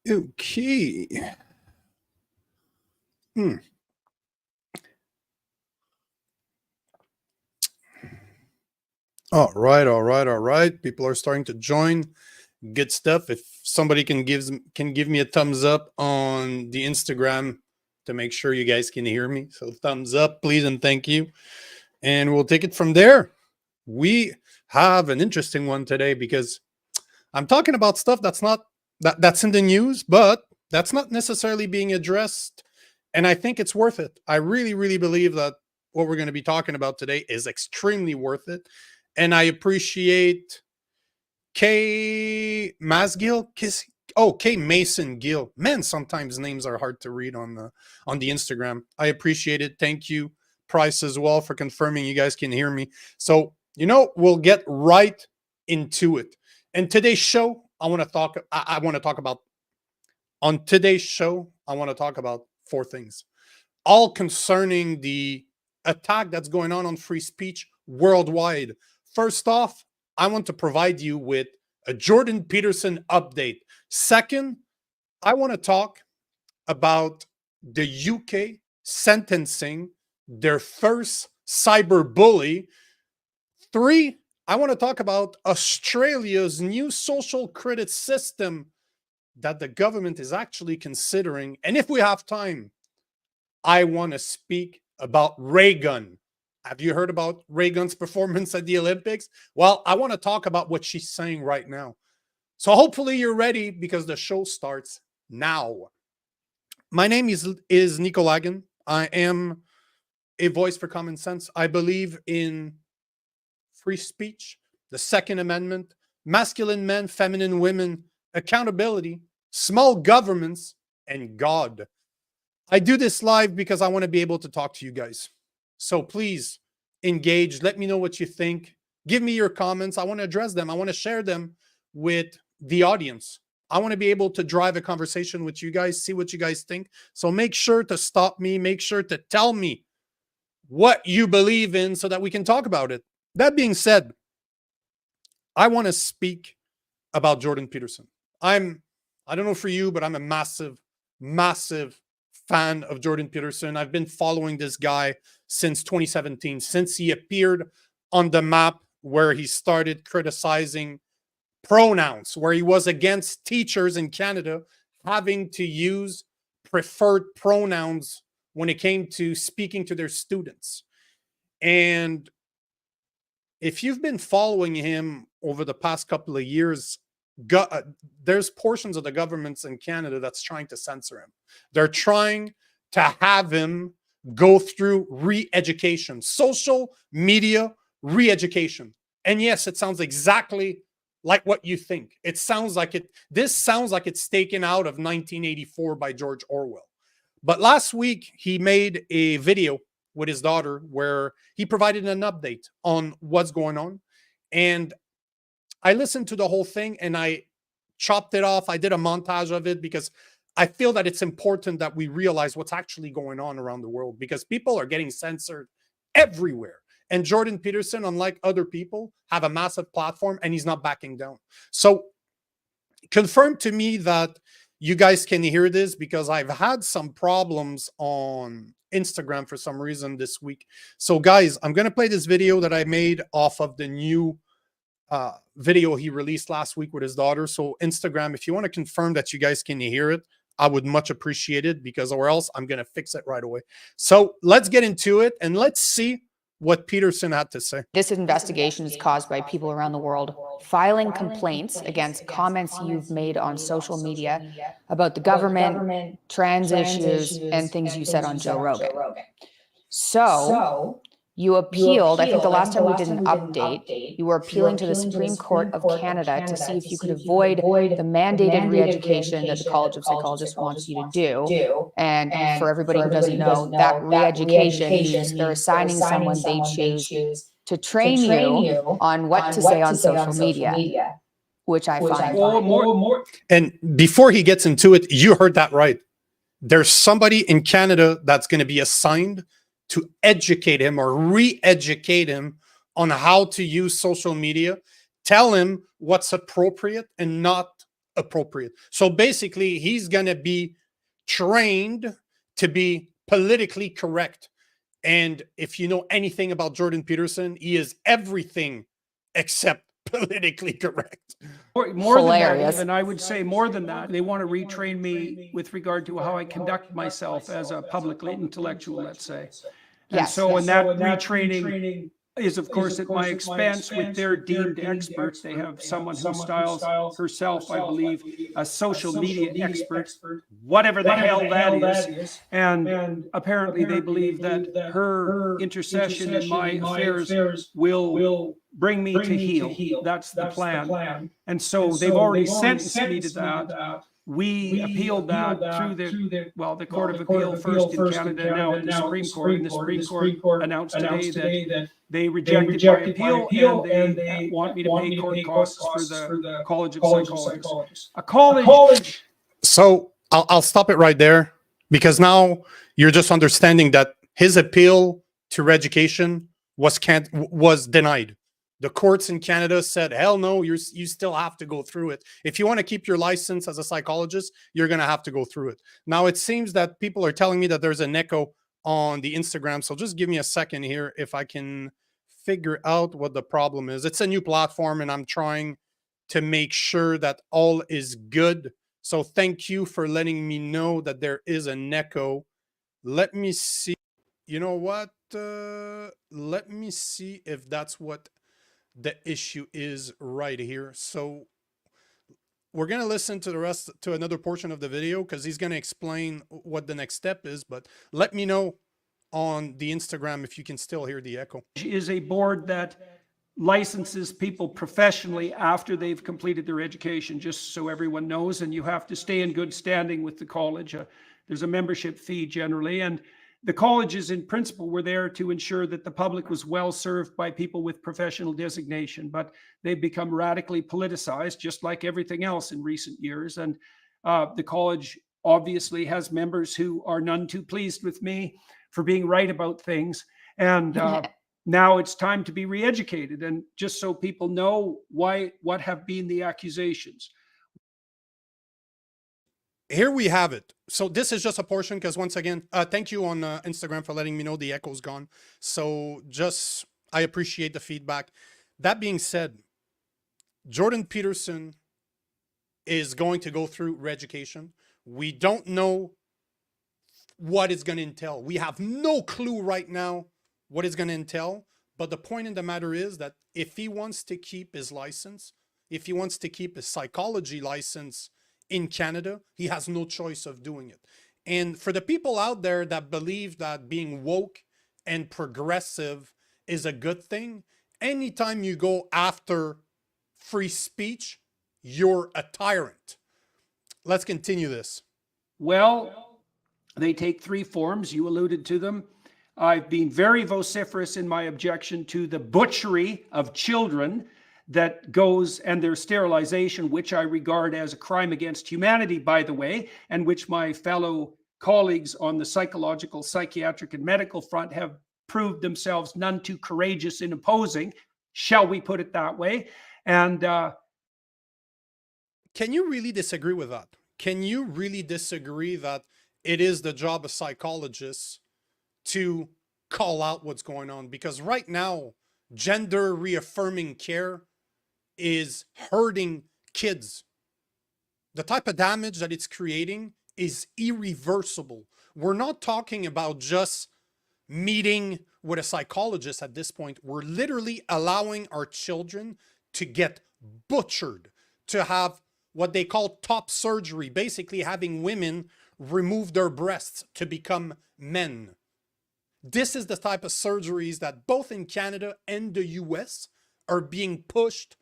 Okay. Hmm. All right, all right, all right. People are starting to join. Good stuff. If somebody can give me a thumbs up on the Instagram to make sure you guys can hear me. So thumbs up, please, and thank you. And we'll take it from there. We have an interesting one today because I'm talking about stuff that's in the news, but that's not necessarily being addressed. And I think it's worth it. I really, really believe that what we're going to be talking about today is extremely worth it. And I appreciate K Masgill. K Mason Gill. Man, sometimes names are hard to read on the Instagram. I appreciate it. Thank you, Price, as well, for confirming you guys can hear me. So, we'll get right into it. And today's show, I want to talk about on today's show, I want to talk about four things, all concerning the attack that's going on free speech worldwide. First off, I want to provide you with a Jordan Peterson update. Second, I want to talk about the UK sentencing their first cyber bully. Three, I want to talk about Australia's new social credit system that the government is actually considering. And if we have time, I want to speak about Lagan. Have you heard about Lagan's performance at the Olympics? Well, I want to talk about what she's saying right now. So hopefully you're ready because the show starts now. My name is Nico Lagan. I am a voice for common sense. I believe in free speech, the Second Amendment, masculine men, feminine women, accountability, small governments, and God. I do this live because I want to be able to talk to you guys. So please engage. Let me know what you think. Give me your comments. I want to address them. I want to share them with the audience. I want to be able to drive a conversation with you guys, see what you guys think. So make sure to stop me. Make sure to tell me what you believe in so that we can talk about it. That being said, I want to speak about Jordan Peterson. I don't know for you, but I'm a massive, massive fan of Jordan Peterson. I've been following this guy since 2017, since he appeared on the map where he started criticizing pronouns, where he was against teachers in Canada having to use preferred pronouns when it came to speaking to their students. And if you've been following him over the past couple of years, there's portions of the governments in Canada that's trying to censor him. They're trying to have him go through re-education, social media re-education. And yes, it sounds exactly like what you think. This sounds like it's taken out of 1984 by George Orwell. But last week, he made a video with his daughter where he provided an update on what's going on. And I listened to the whole thing and I chopped it off. I did a montage of it because I feel that it's important that we realize what's actually going on around the world, because people are getting censored everywhere. And Jordan Peterson, unlike other people, have a massive platform and he's not backing down. So confirm to me that you guys can hear this, because I've had some problems on Instagram for some reason this week. So guys, I'm going to play this video that I made off of the new video he released last week with his daughter. So Instagram, if you want to confirm that you guys can hear it, I would much appreciate it, because or else I'm going to fix it right away. So let's get into it and let's see what Peterson had to say. This investigation is caused by people around the world filing complaints against comments you've made on social media about the government, trans issues, and things you said on Joe Rogan. So you appealed, I think the last time we did an update, you were appealing to the Supreme Court of Canada to see if you could avoid the mandated re-education that the College of Psychologists wants you to do. And for everybody who doesn't know, that re-education means they're assigning someone they choose to train you on what to say on social media, which I find more. And before he gets into it, you heard that right. There's somebody in Canada that's going to be assigned to educate him or re-educate him on how to use social media, tell him what's appropriate and not appropriate. So basically, he's going to be trained to be politically correct. And if you know anything about Jordan Peterson, he is everything except politically correct. More than that, even I would say more than that. They want to retrain me with regard to how I conduct myself as a public intellectual, let's say. And so, and that retraining is, of course, at my expense with their deemed experts. They have someone who styles herself, I believe, a social media expert, whatever the hell that is. And apparently they believe that her intercession in my affairs will bring me to heal. That's the plan. And so they've already sentenced me to that. We appealed that through the Court of Appeal first in Canada, now at the Supreme Court. And the Supreme Court announced today that they rejected my appeal and they want me to pay court costs for the College of Psychologists. A college. So I'll stop it right there, because now you're just understanding that his appeal to re-education was denied. The courts in Canada said, hell no, you still have to go through it. If you want to keep your license as a psychologist, you're going to have to go through it. Now, it seems that people are telling me that there's an echo on the Instagram. So just give me a second here if I can figure out what the problem is. It's a new platform and I'm trying to make sure that all is good. So thank you for letting me know that there is an echo. Let me see. You know what? Let me see if that's what the issue is right here. So we're going to listen to another portion of the video, because he's going to explain what the next step is. But let me know on the Instagram if you can still hear the echo. Is a board that licenses people professionally after they've completed their education, just so everyone knows, and you have to stay in good standing with the college. There's a membership fee generally, and the colleges in principle were there to ensure that the public was well served by people with professional designation, but they've become radically politicized, just like everything else in recent years. And the college obviously has members who are none too pleased with me for being right about things. And now it's time to be re-educated. And just so people know what have been the accusations. Here we have it. So this is just a portion, because once again, thank you on Instagram for letting me know the echo's gone. So I appreciate the feedback. That being said, Jordan Peterson is going to go through re-education. We don't know what it's going to entail. We have no clue right now what it's going to entail. But the point in the matter is that if he wants to keep his license, if he wants to keep his psychology license in Canada, he has no choice of doing it. And for the people out there that believe that being woke and progressive is a good thing, anytime you go after free speech, you're a tyrant. Let's continue this. Well, they take three forms. You alluded to them. I've been very vociferous in my objection to the butchery of children that goes, and their sterilization, which I regard as a crime against humanity, by the way, and which my fellow colleagues on the psychological, psychiatric, and medical front have proved themselves none too courageous in opposing, shall we put it that way. And can you really disagree with that? Can you really disagree that it is the job of psychologists to call out what's going on? Because right now, gender reaffirming care is hurting kids. The type of damage that it's creating is irreversible. We're not talking about just meeting with a psychologist at this point. We're literally allowing our children to get butchered, to have what they call top surgery, basically having women remove their breasts to become men. This is the type of surgeries that both in Canada and the US are being pushed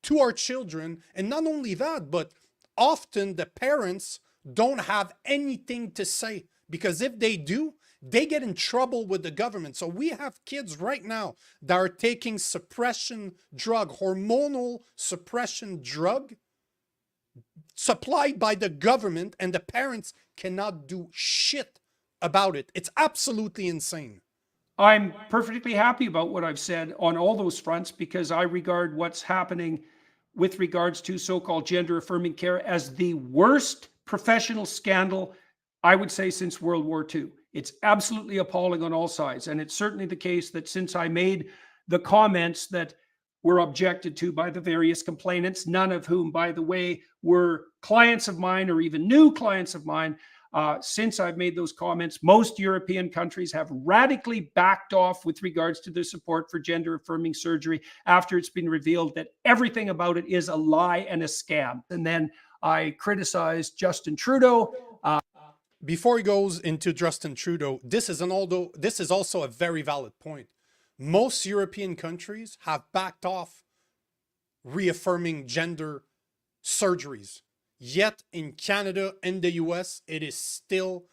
to our children. And not only that, but often the parents don't have anything to say, because if they do, they get in trouble with the government. So we have kids right now that are taking suppression drug, hormonal suppression drug, supplied by the government, and the parents cannot do shit about it. It's absolutely insane. I'm perfectly happy about what I've said on all those fronts, because I regard what's happening with regards to so-called gender-affirming care as the worst professional scandal, I would say, since World War II. It's absolutely appalling on all sides. And it's certainly the case that since I made the comments that were objected to by the various complainants, none of whom, by the way, were clients of mine or even new clients of mine, since I've made those comments, most European countries have radically backed off with regards to their support for gender-affirming surgery after it's been revealed that everything about it is a lie and a scam. And then I criticized Justin Trudeau. Before he goes into Justin Trudeau, this is also a very valid point. Most European countries have backed off reaffirming gender surgeries. Yet in Canada and the US, it is still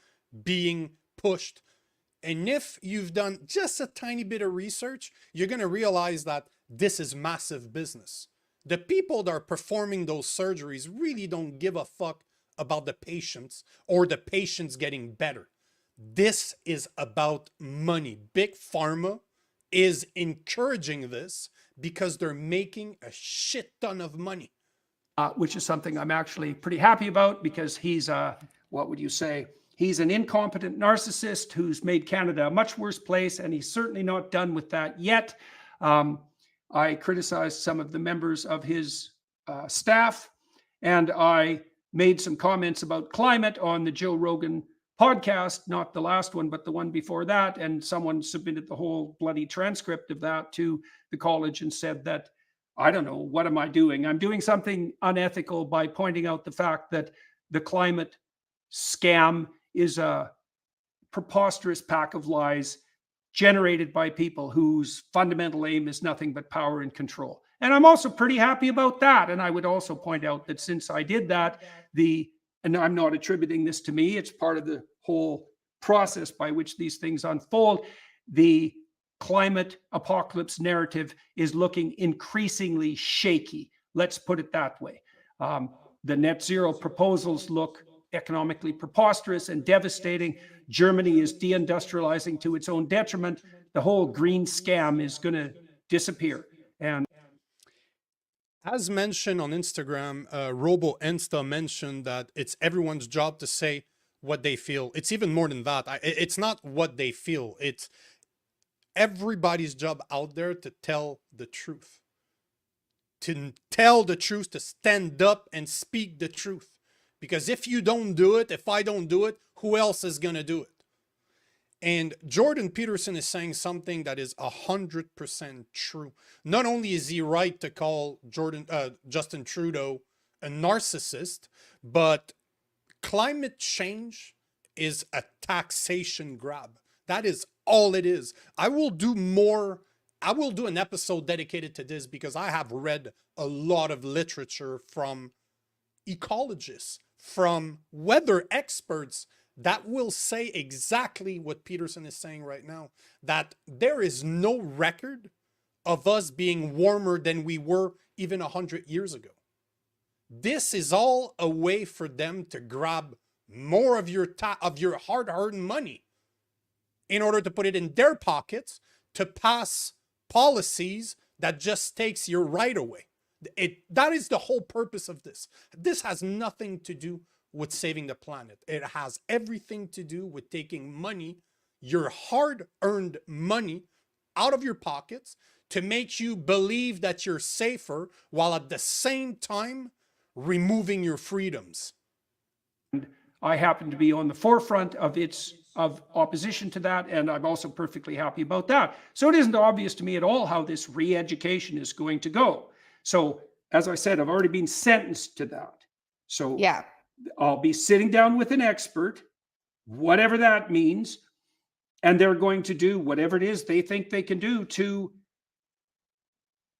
being pushed. And if you've done just a tiny bit of research, you're going to realize that this is massive business. The people that are performing those surgeries really don't give a fuck about the patients or the patients getting better. This is about money. Big Pharma is encouraging this because they're making a shit ton of money. Which is something I'm actually pretty happy about, because he's what would you say? He's an incompetent narcissist who's made Canada a much worse place, and he's certainly not done with that yet. I criticized some of the members of his staff, and I made some comments about climate on the Joe Rogan podcast, not the last one, but the one before that. And someone submitted the whole bloody transcript of that to the college and said that, I don't know, what am I doing? I'm doing something unethical by pointing out the fact that the climate scam is a preposterous pack of lies generated by people whose fundamental aim is nothing but power and control. And I'm also pretty happy about that. And I would also point out that since I did that, and I'm not attributing this to me, it's part of the whole process by which these things unfold, the climate apocalypse narrative is looking increasingly shaky. Let's put it that way. The net zero proposals look economically preposterous and devastating. Germany is deindustrializing to its own detriment. The whole green scam is going to disappear. And as mentioned on Instagram, Robo Insta mentioned that it's everyone's job to say what they feel. It's even more than that. It's not what they feel. It's everybody's job out there to tell the truth. To tell the truth, to stand up and speak the truth. Because if you don't do it, if I don't do it, who else is going to do it? And Jordan Peterson is saying something that is 100% true. Not only is he right to call Justin Trudeau a narcissist, but climate change is a taxation grab. That is all it is. I will do an episode dedicated to this because I have read a lot of literature from ecologists, from weather experts that will say exactly what Peterson is saying right now, that there is no record of us being warmer than we were even 100 years ago. This is all a way for them to grab more of your hard-earned money in order to put it in their pockets to pass policies that just takes your right away. That is the whole purpose of this. This has nothing to do with saving the planet. It has everything to do with taking money, your hard-earned money, out of your pockets to make you believe that you're safer while at the same time removing your freedoms. I happen to be on the forefront of opposition to that, and I'm also perfectly happy about that. So it isn't obvious to me at all how this re-education is going to go. So as I said, I've already been sentenced to that. So yeah, I'll be sitting down with an expert, whatever that means, and they're going to do whatever it is they think they can do to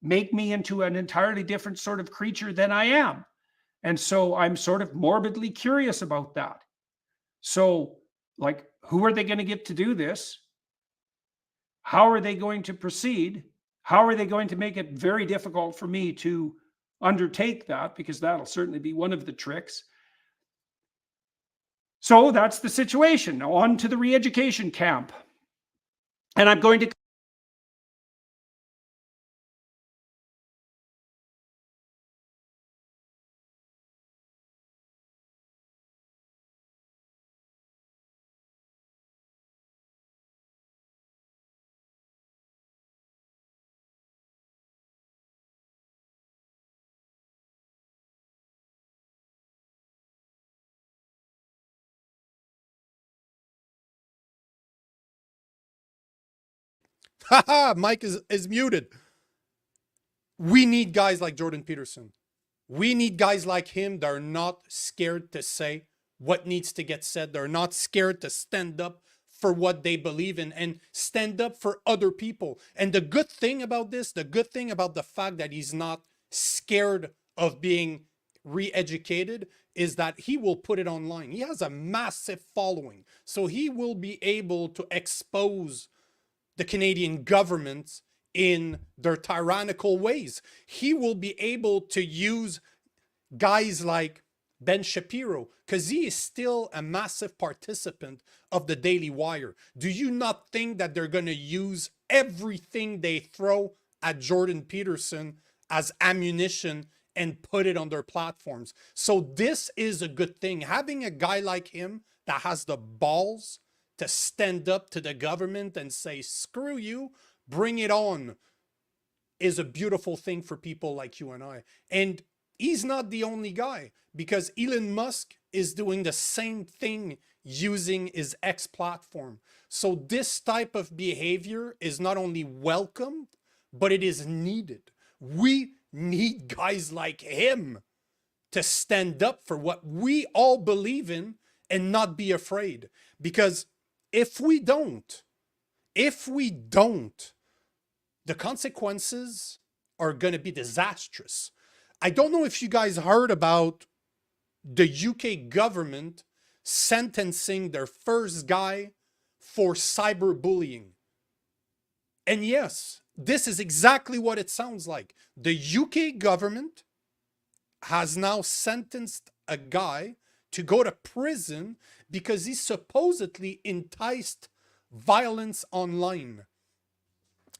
make me into an entirely different sort of creature than I am. And so I'm sort of morbidly curious about that. So, like, who are they going to get to do this? How are they going to proceed? How are they going to make it very difficult for me to undertake that? Because that'll certainly be one of the tricks. So that's the situation. Now on to the re-education camp. And I'm going to Haha, Mike is muted. We need guys like Jordan Peterson. We need guys like him that are not scared to say what needs to get said. They're not scared to stand up for what they believe in and stand up for other people. And the good thing about this, the good thing about the fact that he's not scared of being re-educated is that he will put it online. He has a massive following. So he will be able to expose the Canadian government in their tyrannical ways. He will be able to use guys like Ben Shapiro because he is still a massive participant of the Daily Wire. Do you not think that they're going to use everything they throw at Jordan Peterson as ammunition and put it on their platforms? So this is a good thing. Having a guy like him that has the balls to stand up to the government and say, screw you, bring it on, is a beautiful thing for people like you and I. And he's not the only guy, because Elon Musk is doing the same thing using his X platform. So this type of behavior is not only welcomed, but it is needed. We need guys like him to stand up for what we all believe in and not be afraid. Because if we don't, the consequences are going to be disastrous. I don't know if you guys heard about the UK government sentencing their first guy for cyberbullying. And yes, this is exactly what it sounds like. The UK government has now sentenced a guy to go to prison because he supposedly enticed violence online.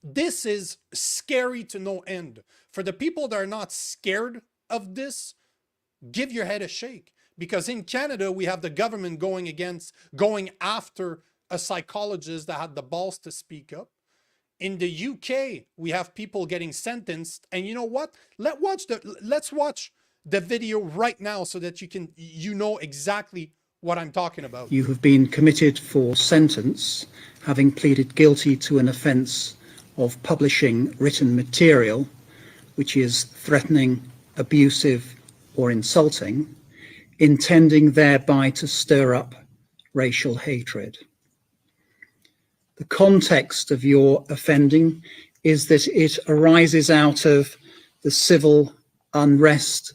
This is scary to no end. For the people that are not scared of this, give your head a shake. Because in Canada, we have the government going after a psychologist that had the balls to speak up. In the UK, we have people getting sentenced. And you know what? Let's watch the video right now so that you know exactly what I'm talking about. You have been committed for sentence, having pleaded guilty to an offence of publishing written material which is threatening, abusive or insulting, intending thereby to stir up racial hatred. The context of your offending is that it arises out of the civil unrest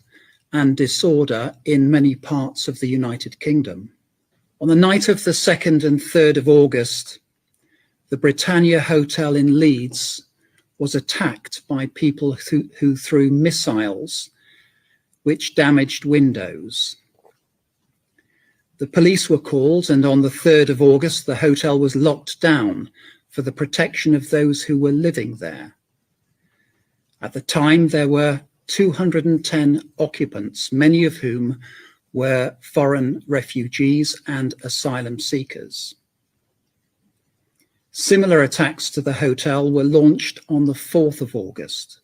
and disorder in many parts of the United Kingdom. On the night of the 2nd and 3rd of August, the Britannia Hotel in Leeds was attacked by people who threw missiles which damaged windows. The police were called, and on the 3rd of August, the hotel was locked down for the protection of those who were living there. At the time, there were 210 occupants, many of whom were foreign refugees and asylum seekers. Similar attacks to the hotel were launched on the 4th of August.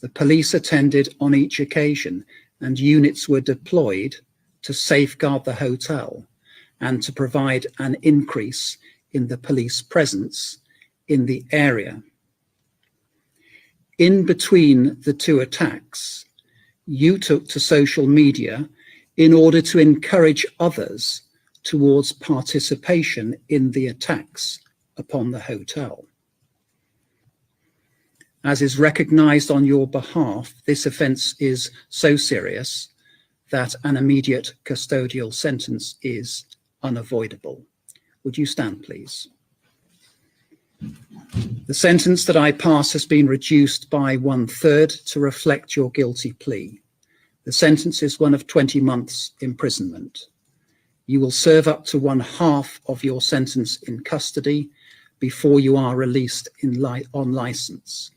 The police attended on each occasion, and units were deployed to safeguard the hotel and to provide an increase in the police presence in the area. In between the two attacks, you took to social media in order to encourage others towards participation in the attacks upon the hotel. As is recognised on your behalf, this offence is so serious that an immediate custodial sentence is unavoidable. Would you stand, please? The sentence that I pass has been reduced by 1/3 to reflect your guilty plea. The sentence is one of 20 months imprisonment. You will serve up to 1/2 of your sentence in custody before you are released on licence.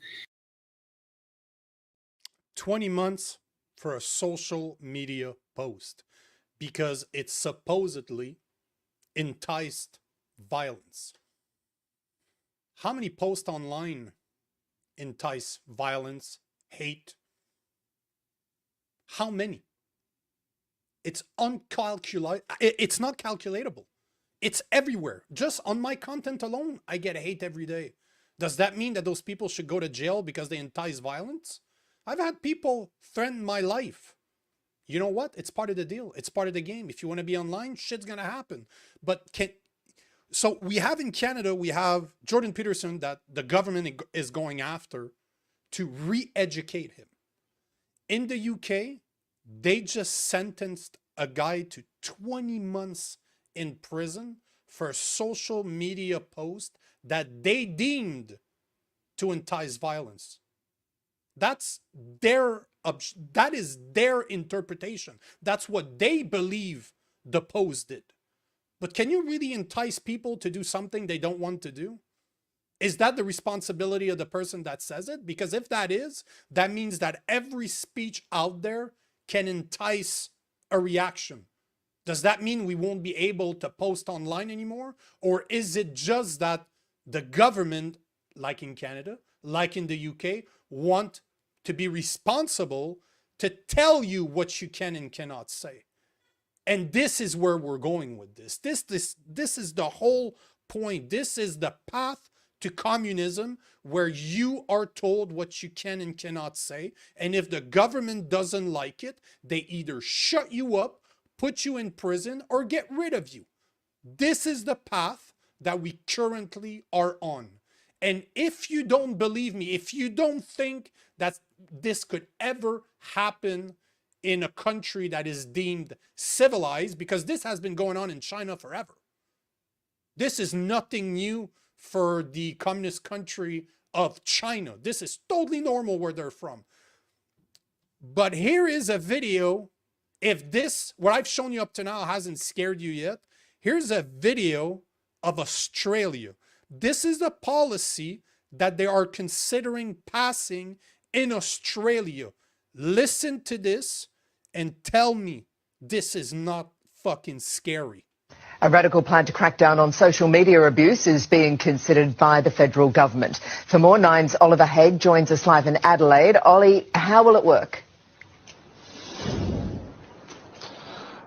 20 months for a social media post because it supposedly enticed violence. How many posts online entice violence, hate? How many? It's uncalculable. It's not calculatable. It's everywhere. Just on my content alone, I get hate every day. Does that mean that those people should go to jail because they entice violence? I've had people threaten my life. You know what? It's part of the deal. It's part of the game. If you want to be online, shit's going to happen. So we have in Canada, we have Jordan Peterson that the government is going after to re-educate him. In the UK, they just sentenced a guy to 20 months in prison for a social media post that they deemed to entice violence. That is their interpretation. That's what they believe the post did. But can you really entice people to do something they don't want to do? Is that the responsibility of the person that says it? Because if that is, that means that every speech out there can entice a reaction. Does that mean we won't be able to post online anymore? Or is it just that the government, like in Canada, like in the UK, want to be responsible to tell you what you can and cannot say? And this is where we're going with this. This is the whole point. This is the path to communism, where you are told what you can and cannot say. And if the government doesn't like it, they either shut you up, put you in prison, or get rid of you. This is the path that we currently are on. And if you don't believe me, if you don't think that this could ever happen in a country that is deemed civilized, because this has been going on in China forever. This is nothing new for the communist country of China. This is totally normal where they're from. But here is a video. If this, what I've shown you up to now, hasn't scared you yet, here's a video of Australia. This is a policy that they are considering passing in Australia. Listen to this and tell me this is not fucking scary. A radical plan to crack down on social media abuse is being considered by the federal government. For more, Nine's Oliver Haig joins us live in Adelaide. Ollie, how will it work?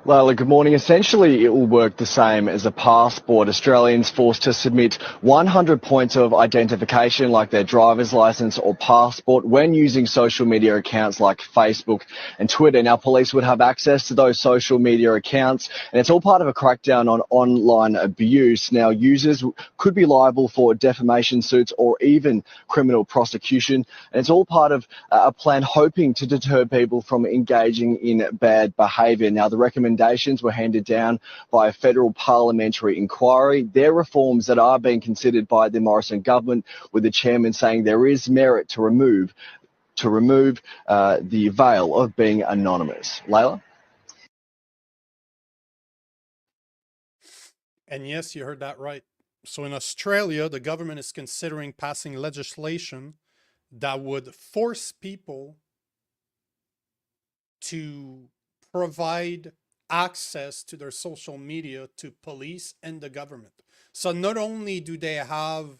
Layla, good morning. Essentially, it will work the same as a passport. Australians forced to submit 100 points of identification, like their driver's licence or passport, when using social media accounts like Facebook and Twitter. Now, police would have access to those social media accounts, and it's all part of a crackdown on online abuse. Now, users could be liable for defamation suits or even criminal prosecution, and it's all part of a plan hoping to deter people from engaging in bad behaviour. Now, the recommendations were handed down by a federal parliamentary inquiry. They're reforms that are being considered by the Morrison government, with the chairman saying there is merit to remove the veil of being anonymous. Layla? And yes, you heard that right. So in Australia, the government is considering passing legislation that would force people to provide access to their social media to police and the government. So not only do they have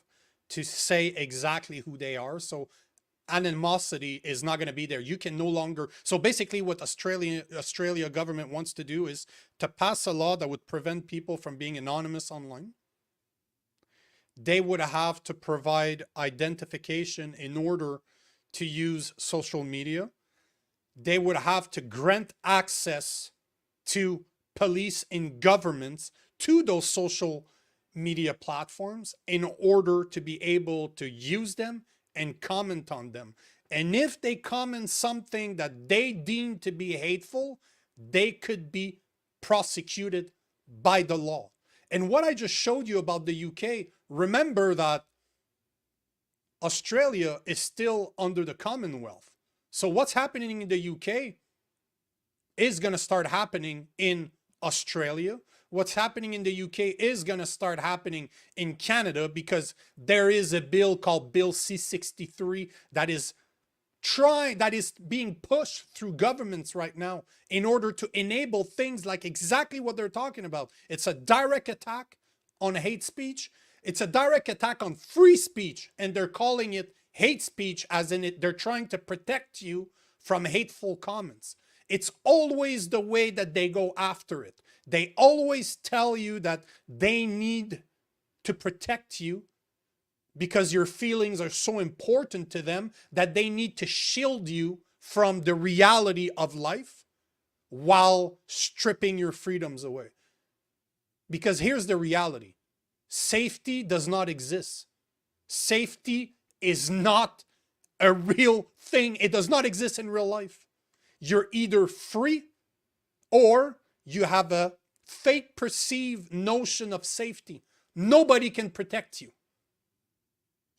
to say exactly who they are, so anonymity is not going to be there. You can no longer. So basically what Australia government wants to do is to pass a law that would prevent people from being anonymous online. They would have to provide identification in order to use social media. They would have to grant access to police and governments to those social media platforms in order to be able to use them and comment on them. And if they comment something that they deem to be hateful, they could be prosecuted by the law. And what I just showed you about the UK, remember that Australia is still under the Commonwealth. So what's happening in the UK is going to start happening in Australia. What's happening in the UK is going to start happening in Canada, because there is a bill called Bill C-63 that is being pushed through governments right now in order to enable things like exactly what they're talking about. It's a direct attack on hate speech. It's a direct attack on free speech, and they're calling it hate speech, as in they're trying to protect you from hateful comments. It's always the way that they go after it. They always tell you that they need to protect you because your feelings are so important to them that they need to shield you from the reality of life while stripping your freedoms away. Because here's the reality. Safety does not exist. Safety is not a real thing. It does not exist in real life. You're either free or you have a fake perceived notion of safety. Nobody can protect you.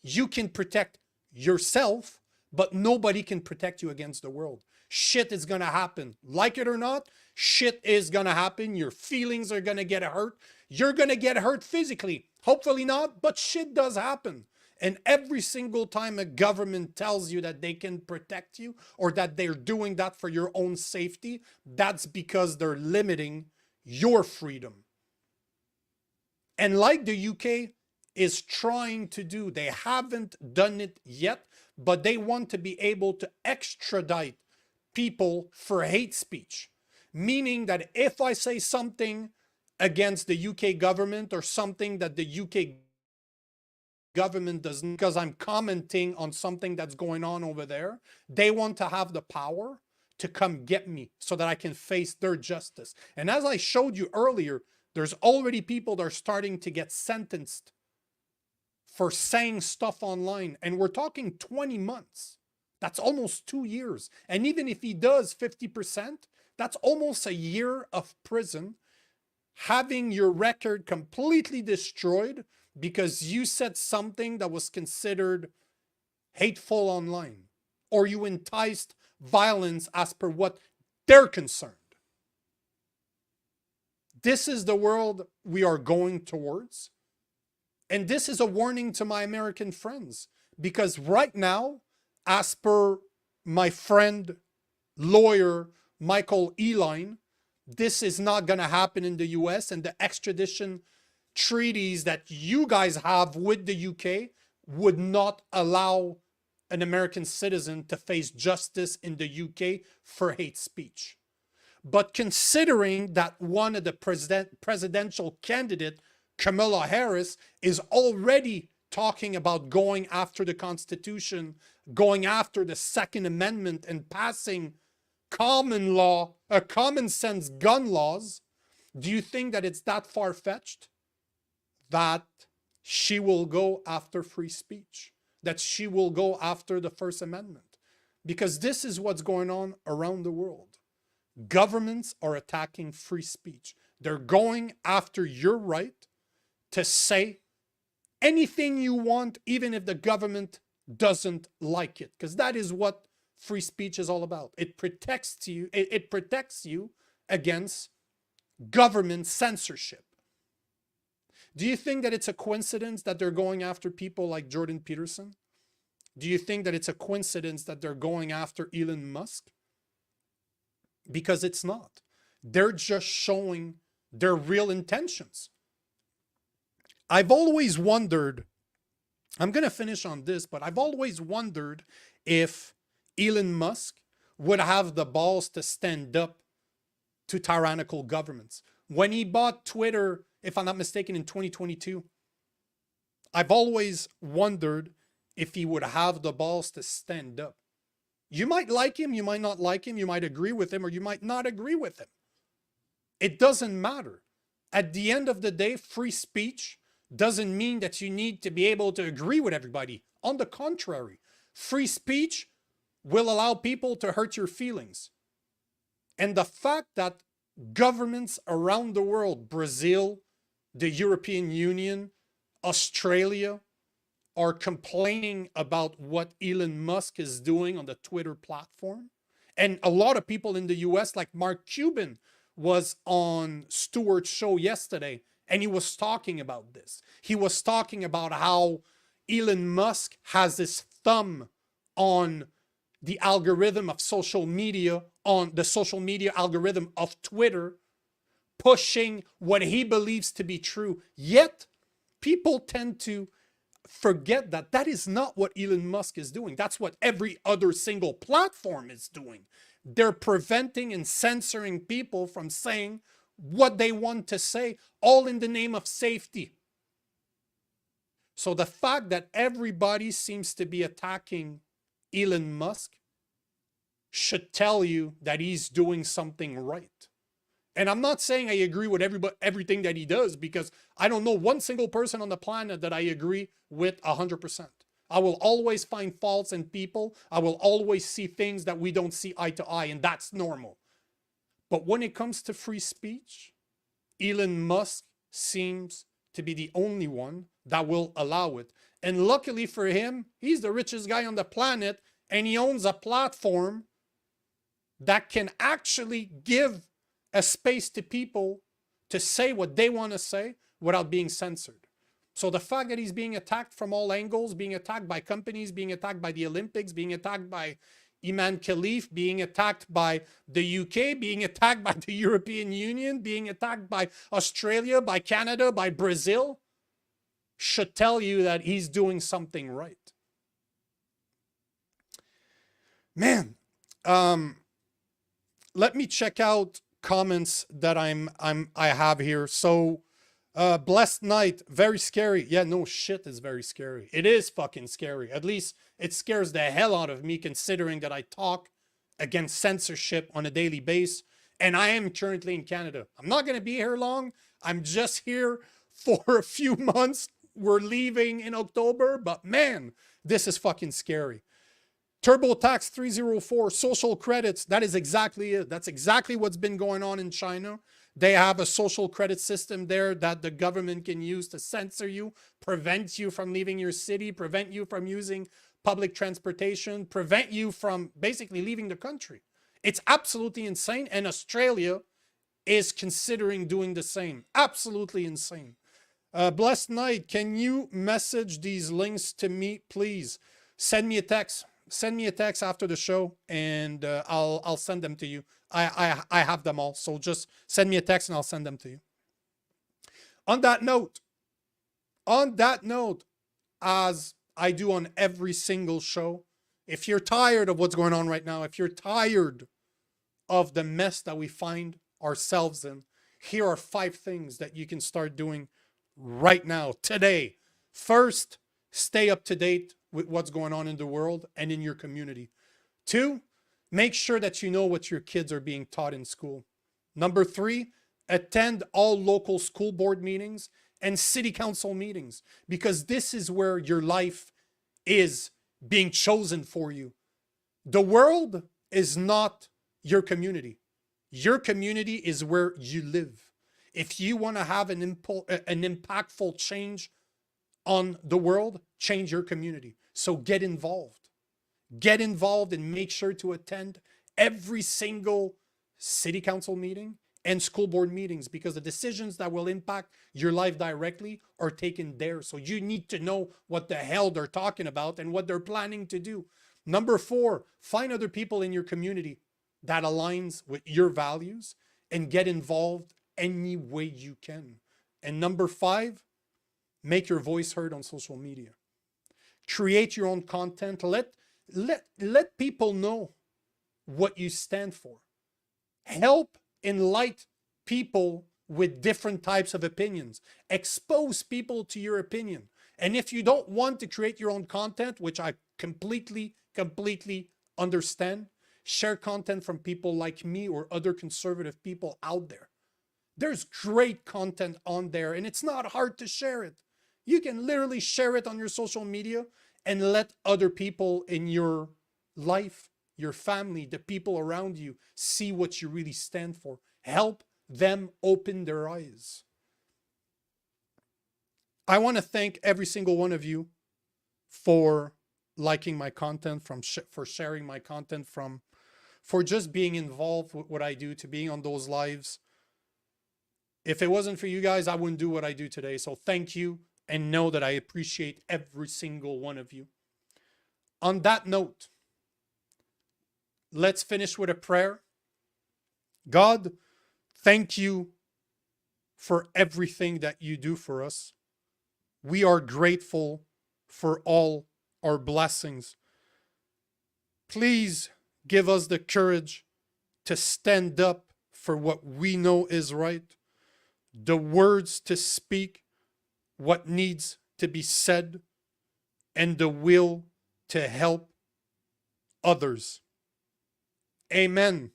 You can protect yourself, but nobody can protect you against the world. Shit is going to happen. Like it or not, shit is going to happen. Your feelings are going to get hurt. You're going to get hurt physically. Hopefully not, but shit does happen. And every single time a government tells you that they can protect you or that they're doing that for your own safety, that's because they're limiting your freedom. And like the UK is trying to do, they haven't done it yet, but they want to be able to extradite people for hate speech. Meaning that if I say something against the UK government or something that the UK government doesn't, because I'm commenting on something that's going on over there, they want to have the power to come get me so that I can face their justice. And as I showed you earlier, there's already people that are starting to get sentenced for saying stuff online. And we're talking 20 months. That's almost 2 years. And even if he does 50%, that's almost a year of prison, having your record completely destroyed because you said something that was considered hateful online, or you enticed violence as per what they're concerned. This is the world we are going towards. And this is a warning to my American friends, because right now, as per my friend, lawyer, Michael Eline, this is not going to happen in the US, and the extradition treaties that you guys have with the UK would not allow an American citizen to face justice in the UK for hate speech. But considering that one of the presidential candidate, Kamala Harris, is already talking about going after the Constitution, going after the Second Amendment, and passing common law, common sense gun laws, do you think that it's that far-fetched that she will go after free speech, that she will go after the First Amendment? Because this is what's going on around the world. Governments are attacking free speech. They're going after your right to say anything you want, even if the government doesn't like it, because that is what free speech is all about. It protects you. It protects you against government censorship. Do you think that it's a coincidence that they're going after people like Jordan Peterson? Do you think that it's a coincidence that they're going after Elon Musk? Because it's not. They're just showing their real intentions. I've always wondered, I'm going to finish on this, but I've always wondered if Elon Musk would have the balls to stand up to tyrannical governments. When he bought Twitter, if I'm not mistaken, in 2022, I've always wondered if he would have the balls to stand up. You might like him, you might not like him, you might agree with him, or you might not agree with him. It doesn't matter. At the end of the day, free speech doesn't mean that you need to be able to agree with everybody. On the contrary, free speech will allow people to hurt your feelings. And the fact that governments around the world, Brazil, the European Union, Australia, are complaining about what Elon Musk is doing on the Twitter platform. And a lot of people in the US, like Mark Cuban, was on Stewart's show yesterday, and he was talking about this. He was talking about how Elon Musk has his thumb on the algorithm of social media, on the social media algorithm of Twitter, pushing what he believes to be true. Yet, people tend to forget that that is not what Elon Musk is doing. That's what every other single platform is doing. They're preventing and censoring people from saying what they want to say, all in the name of safety. So the fact that everybody seems to be attacking Elon Musk should tell you that he's doing something right. And I'm not saying I agree with everything that he does, because I don't know one single person on the planet that I agree with 100%. I will always find faults in people. I will always see things that we don't see eye to eye, and that's normal. But when it comes to free speech, Elon Musk seems to be the only one that will allow it. And luckily for him, he's the richest guy on the planet, and he owns a platform that can actually give a space to people to say what they want to say without being censored. So the fact that he's being attacked from all angles, being attacked by companies, being attacked by the Olympics, being attacked by Imam Khalif, being attacked by the UK, being attacked by the European Union, being attacked by Australia, by Canada, by Brazil, should tell you that he's doing something right. Man, let me check out comments that I have here. So blessed night, very scary. Yeah, no shit, is very scary. It is fucking scary. At least it scares the hell out of me, considering that I talk against censorship on a daily basis, and I am currently in Canada. I'm not going to be here long. I'm just here for a few months. We're leaving in October, but man, this is fucking scary. TurboTax 304, social credits, that is exactly it. That's exactly what's been going on in China. They have a social credit system there that the government can use to censor you, prevent you from leaving your city, prevent you from using public transportation, prevent you from basically leaving the country. It's absolutely insane, and Australia is considering doing the same. Absolutely insane. Blessed night, can you message these links to me, please? Send me a text. Send me a text after the show, and I'll send them to you. I have them all, so just send me a text and I'll send them to you. On that note, as I do on every single show, if you're tired of what's going on right now, if you're tired of the mess that we find ourselves in, here are 5 things that you can start doing right now, today. First, stay up to date with what's going on in the world and in your community. 2, make sure that you know what your kids are being taught in school. Number 3, attend all local school board meetings and city council meetings, because this is where your life is being chosen for you. The world is not your community. Your community is where you live. If you want to have an impactful change on the world, change your community. So get involved. Get involved and make sure to attend every single city council meeting and school board meetings, because the decisions that will impact your life directly are taken there. So you need to know what the hell they're talking about and what they're planning to do. Number 4, find other people in your community that aligns with your values and get involved any way you can. And number 5, make your voice heard on social media. Create your own content. Let people know what you stand for. Help enlighten people with different types of opinions. Expose people to your opinion. And if you don't want to create your own content, which I completely understand, share content from people like me or other conservative people out there. There's great content on there, and it's not hard to share it. You can literally share it on your social media and let other people in your life, your family, the people around you, see what you really stand for. Help them open their eyes. I want to thank every single one of you for liking my content, for sharing my content, for just being involved with what I do, to being on those lives. If it wasn't for you guys, I wouldn't do what I do today. So thank you, and know that I appreciate every single one of you. On that note, let's finish with a prayer. God, thank you for everything that you do for us. We are grateful for all our blessings. Please give us the courage to stand up for what we know is right, the words to speak what needs to be said and the will to help others. Amen.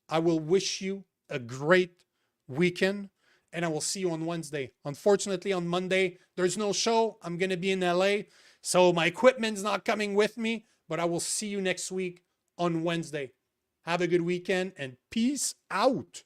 I will wish you a great weekend, and I will see you on Wednesday. Unfortunately, on Monday, there's no show. I'm going to be in LA, so my equipment's not coming with me, but I will see you next week on Wednesday. Have a good weekend, and peace out.